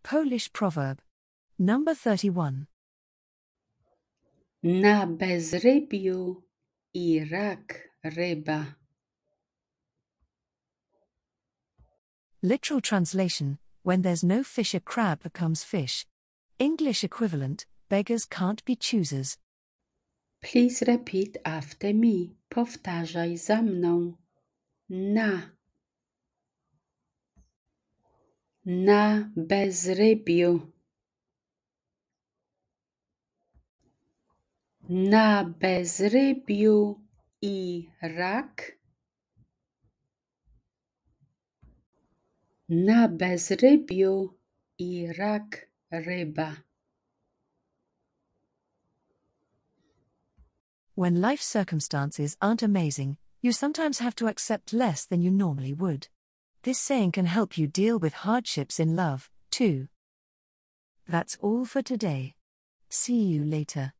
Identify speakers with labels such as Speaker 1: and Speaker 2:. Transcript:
Speaker 1: Polish proverb. Number 31.
Speaker 2: Na bezrybiu I rak ryba.
Speaker 1: Literal translation: when there's no fish, a crab becomes fish. English equivalent: beggars can't be choosers.
Speaker 2: Please repeat after me. Powtarzaj za mną. Na bezrybiu. Na bezrybiu I rak. Na bezrybiu I rak ryba.
Speaker 1: When life circumstances aren't amazing, you sometimes have to accept less than you normally would. This saying can help you deal with hardships in love, too. That's all for today. See you later.